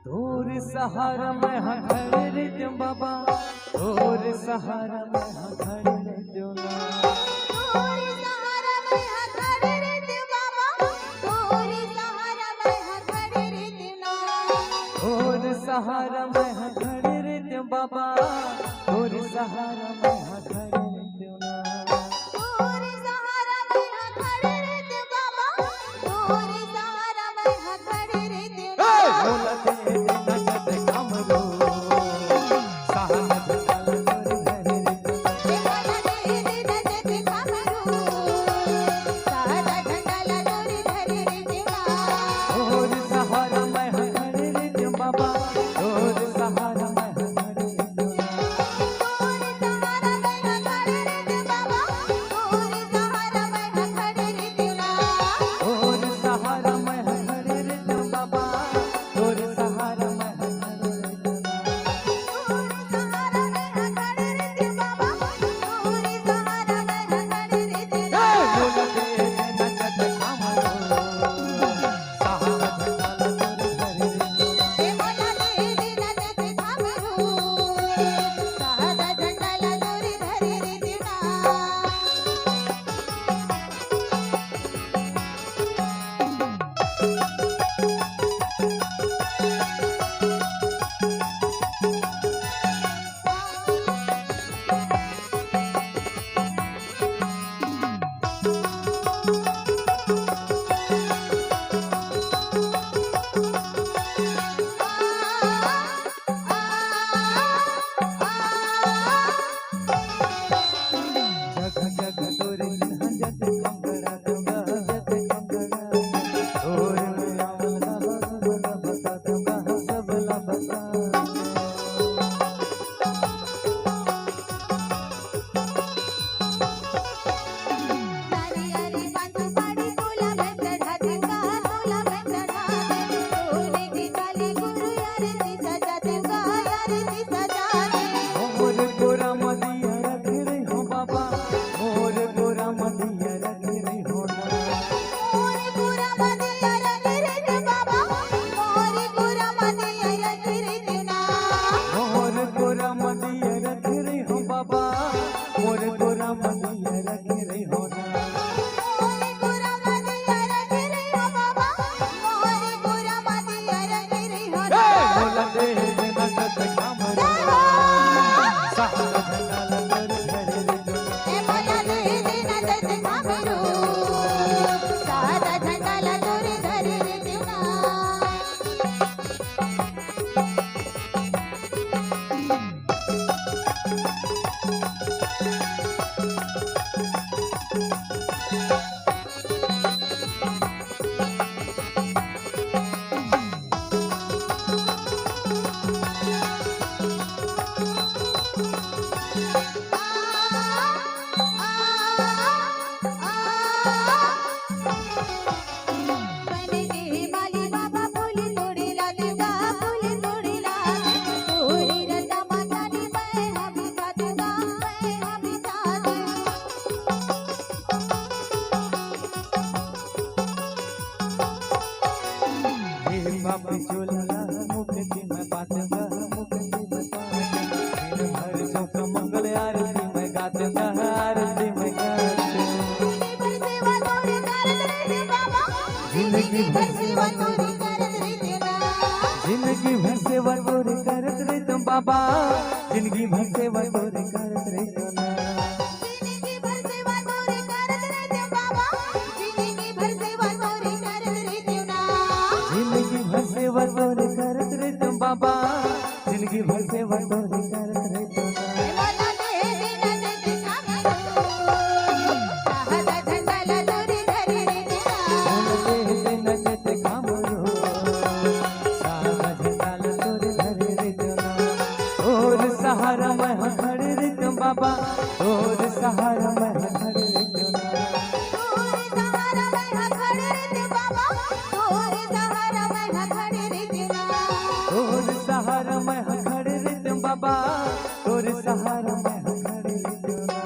तोर सहारा मैं खड़े रे त्यों बाबा, तोर सहारा मैं खड़े रे त्यों ना। तोर सहारा मैं खड़े रे त्यों बाबा, तोर सहारा मैं खड़े रे त्यों ना। तोर सहारा मैं खड़े रे त्यों बाबा, तोर सहारा मैं खड़े रे त्यों ना। तोर सहारा मैं खड़े रे त्यों बाबा, तोर सहारा मैं खड़े रे त्यों ना। बोला दे नचत कमरो सहारा झकाला तोर धरे रे त्यों ना। बोला दे नचत कमरो सहारा झकाला तोर धरे रे त्यों ना। तोर सहारा मैं खड़े रे त्यों बाबा, तोर सहारा मैं खड़े रे त्यों ना। तोर सहारा मैं खड़े रे त्यों बाबा, तोर सहारा मैं खड़े रे त्यों ना। तोर सहारा मैं खड़े रे त्यों बाबा, तोर सहारा मैं खड़े रे त्यों ना। तोर सहारा मैं खड़े रे त्यों बाबा, तोर सहारा मैं खड़े रे त्यों ना। बोला दे नचत कमरो सहारा झकाला तोर धरे रे त्यों ना। बोला दे नचत कमरो सहारा झकाला तोर धरे रे त्यों ना। जग जग तोर हंजत खंगड़ा दूंगा, हंजत खंगड़ा तोर में आवला सबला बता दूंगा, सबला बता। सारी अरे बातों पाड़ी तोला मैं चढ़ा दूंगा, तोला मैं चढ़ा दे। तोरे की काली गुरु यार सी सजा दूंगा, यार सी सजा दे। मोर गोरा मदिया रख रही हो बाबा, मोर गोरा मदिया रख रही हो ना। मोरे पूरा मदिया रख रे थे बाबा, मोरे पूरा मदिया रख रे थे ना। मोर गोरा मदिया रख रही हो बाबा, मोर गोरा मदिया रख रही हो ना। मोरे पूरा मदिया रख रे हो बाबा, मोरे पूरा मदिया रख रे हो ना। बोला दे नचत कमरो सहारा झकाला तोर धरे रे त्यों ना। बोला दे नचत कमरो सहारा झकाला तोर धरे रे त्यों ना। बने के माली बाबा फूल तोड़े लादूंगा, फूल तोड़े लादे। तोरी रता माता नी मैं हमी साधूंगा, मैं हमी साधू। हे बाबी चोला मुक्ति में बातूंगा, मुक्ति में बातूंगा। दिन भर चौक मंगल आरती में गातूंगा, आरती में गातूंगा। जिंदगी भर सेवा तोरी करत रे तेरा। जिंदगी भर सेवा तोरे करत रे तुम बाबा, जिंदगी भर सेवा तोरे करत रे तुम ना। जिंदगी भर सेवा तोरी करत रे ते बाबा, जिंदगी भर सेवा तोरी करत रे तेरा ना। जिंदगी भर सेवा तोरे करत रे तुम बाबा, जिंदगी भर सेवा तोरे करत रे तुम ना। बोला दे नचत कमरो सहारा झकाला तोरी धरे रे तेरा। बोलते हैं नचत कमरो सहारा झकाला तोर धरे रे त्यों ना। तोर सहारा मैं खड़े रे तुम बाबा, तोर सहारा मैं खड़े रे त्यों ना। तोर सहारा मैं खड़े रे ते बाबा, तोर सहारा मैं खड़े रे तेरा। तोर सहारा मैं खड़े रे तुम बाबा, तोर सहारा मैं खड़े रे त्यों ना।